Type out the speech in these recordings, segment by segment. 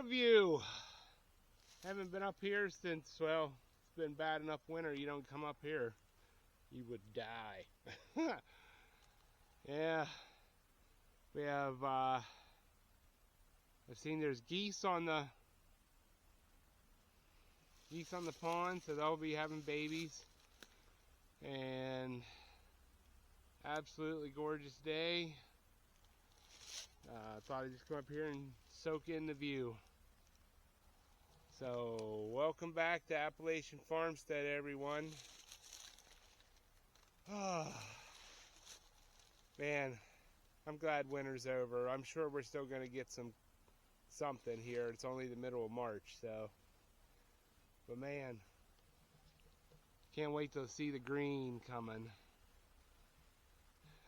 What a view. Haven't been up here since, well, it's been bad enough winter. You don't come up here, you would die. Yeah, we have, I've seen there's geese on the pond, so they'll be having babies. And absolutely gorgeous day. Thought I'd just come up here and soak in the view. So, welcome back to Appalachian Farmstead, everyone. Oh, man, I'm glad winter's over. I'm sure we're still going to get something here. It's only the middle of March, so. But man, can't wait to see the green coming.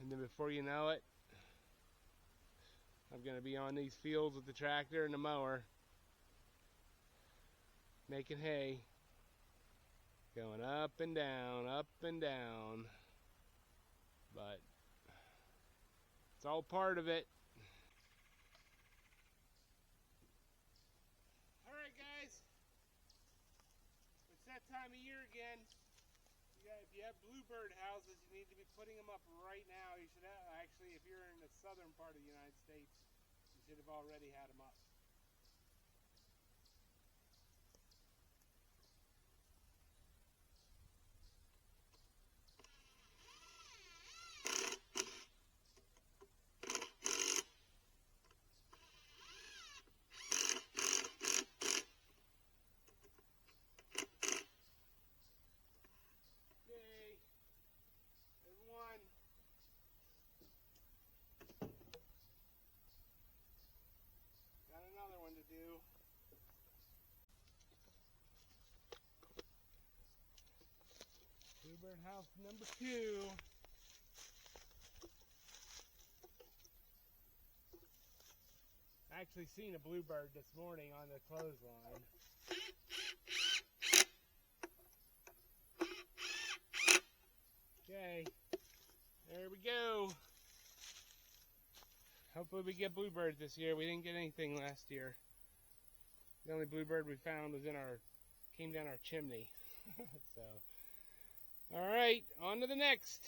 And then before you know it, I'm going to be on these fields with the tractor and the mower, making hay, going up and down, but it's all part of it. All right, guys, it's that time of year again. If you have bluebird houses, you need to be putting them up right now. You should have, actually, if you're in the southern part of the United States, you should have already had them up. One to do. Bluebird house number 2. I actually seen a bluebird this morning on the clothesline. Okay, there we go. Hopefully we get bluebirds this year. We didn't get anything last year. The only bluebird we found was came down our chimney. So, all right, on to the next.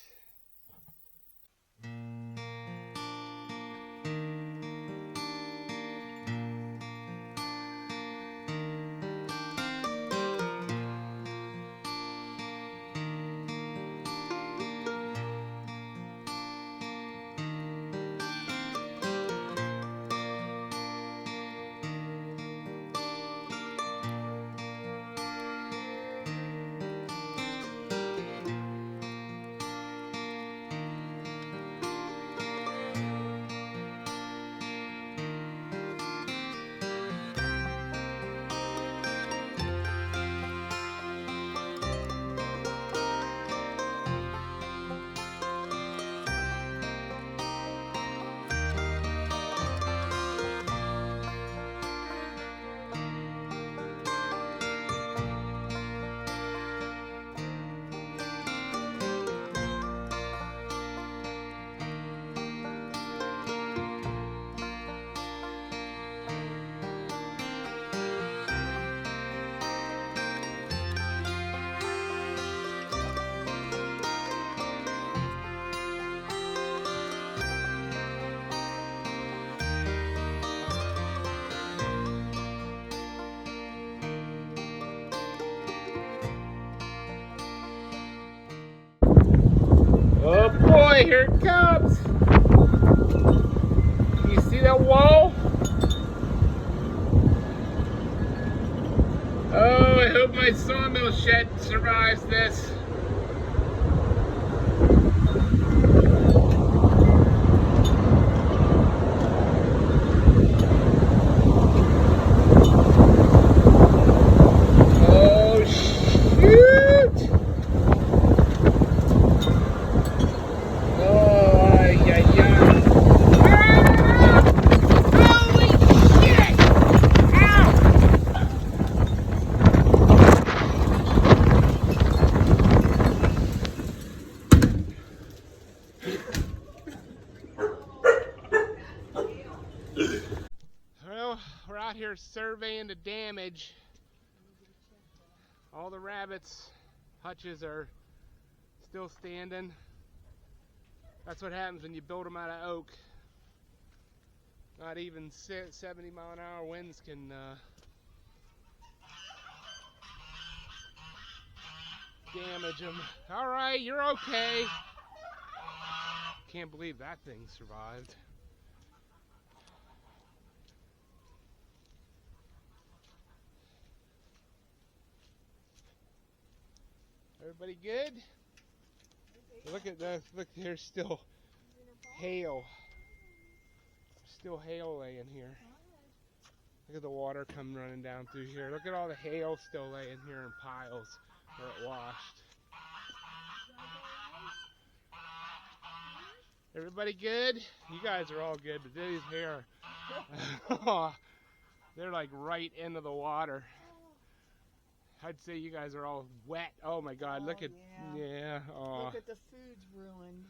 Oh boy, here it comes. You see that wall? Oh, I hope my sawmill shed survives this. out here surveying the damage. All the rabbits' hutches are still standing. That's what happens when you build them out of oak. Not even 70-mile-an-hour winds can damage them. All right, you're okay. Can't believe that thing survived. Everybody good? Look at this. Look, there's still hail. Still hail laying here. Look at the water come running down through here. Look at all the hail still laying here in piles where it washed. Everybody good? You guys are all good, but these here, they're like right into the water. I'd say you guys are all wet. Oh my God, look at, yeah. Oh. Look at the food's ruined.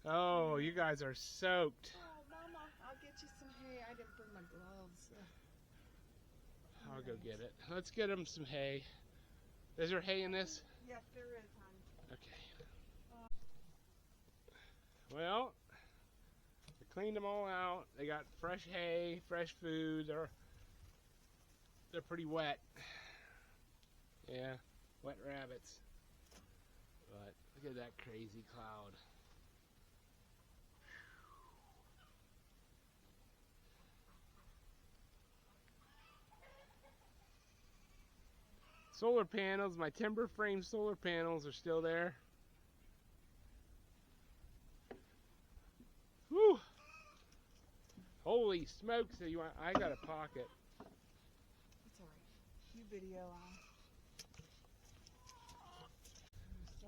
Oh, you guys are soaked. Oh, Mama, I'll get you some hay. I didn't bring my gloves. I'll go get it. Let's get them some hay. Is there hay in this? Yes, there is, honey. Okay. Well, I cleaned them all out. They got fresh hay, fresh food. They're pretty wet. Yeah, wet rabbits. But look at that crazy cloud. Solar panels, my timber frame solar panels are still there. Whew. Holy smokes, I got a pocket. It's alright. You video on.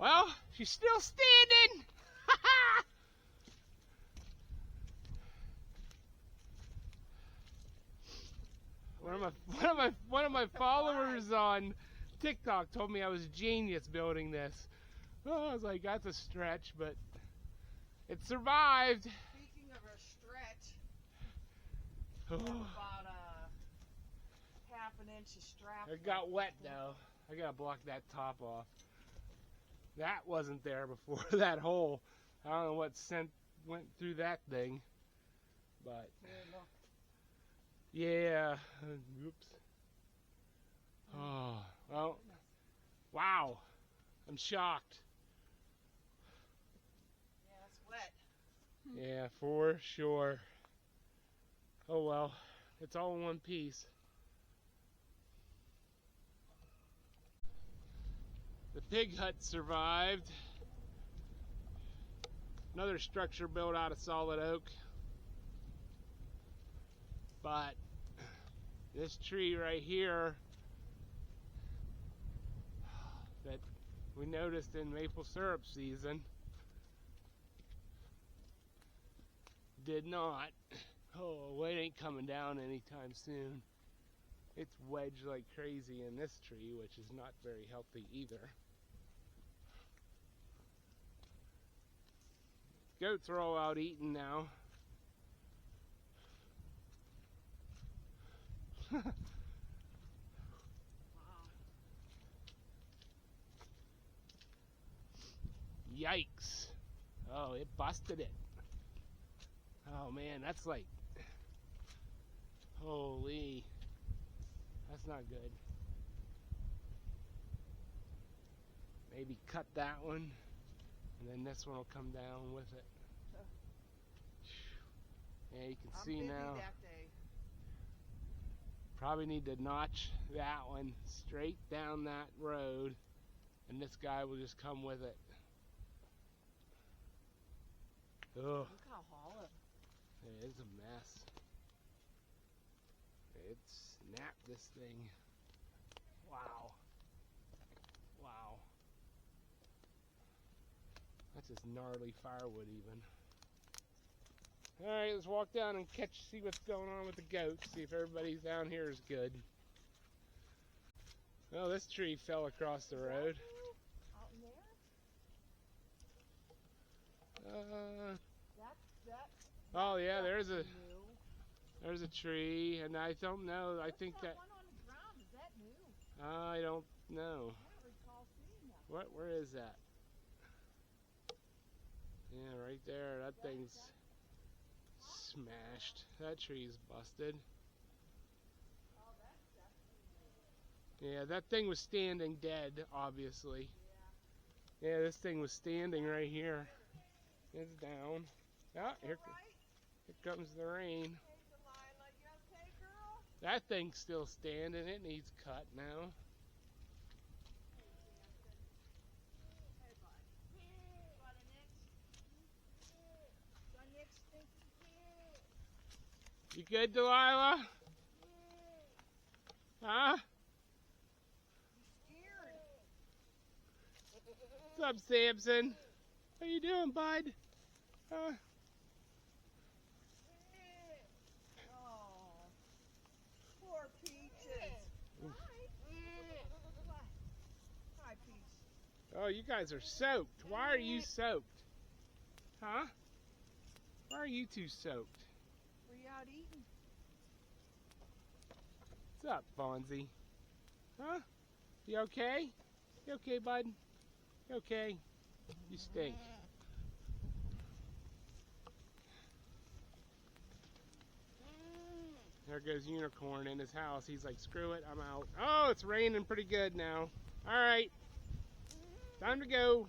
Well, she's still standing. One of my followers on TikTok told me I was a genius building this. Oh, I was like, that's a stretch, but it survived. Speaking of a stretch, Oh. about a half an inch of strap. It got wet though. I gotta block that top off. That wasn't there before that hole. I don't know what went through that thing, but yeah. Oops. Oh, well. Wow. I'm shocked. Yeah, it's wet. Yeah, for sure. Oh well. It's all in one piece. The pig hut survived. Another structure built out of solid oak. But this tree right here that we noticed in maple syrup season did not. Oh, it ain't coming down anytime soon. It's wedged like crazy in this tree, which is not very healthy either. Goats are all out eating now. Yikes. Oh, it busted it. Oh man, that's like, holy, that's not good. Maybe cut that one, and then this one will come down with it. Yeah, you can see now. That day. Probably need to notch that one straight down that road, and this guy will just come with it. Ugh. Look how hollow. It is a mess. It snapped this thing. Wow. Wow. That's just gnarly firewood even. Alright, let's walk down and see what's going on with the goats. See if everybody's down here is good. Oh, this tree fell across the road. Out in there? Oh yeah, there's a... There's a tree, and I don't know. I think that one on the ground. Is that new? I don't know. I don't recall seeing that. Where is that? Yeah, right there. That thing's smashed. That tree's busted. Oh, that's definitely new. Yeah, that thing was standing dead, obviously. Yeah, this thing was standing right here. It's down. Ah, here comes the rain. Hey, Delilah, you okay, girl? That thing's still standing. It needs cut now. Hey, bud. Got an itch? Got an itch, Stinky? You good, Delilah? Huh? What's up, Samson? How you doing, bud? Huh? Oh, poor Peaches. Hi, Peach. Oh, you guys are soaked. Why are you soaked? Huh? Why are you two soaked? Were you out eating? What's up, Fonzie? Huh? You okay? You okay, bud? You okay? You stink. There goes Unicorn in his house. He's like, screw it, I'm out. Oh, it's raining pretty good now. All right, time to go.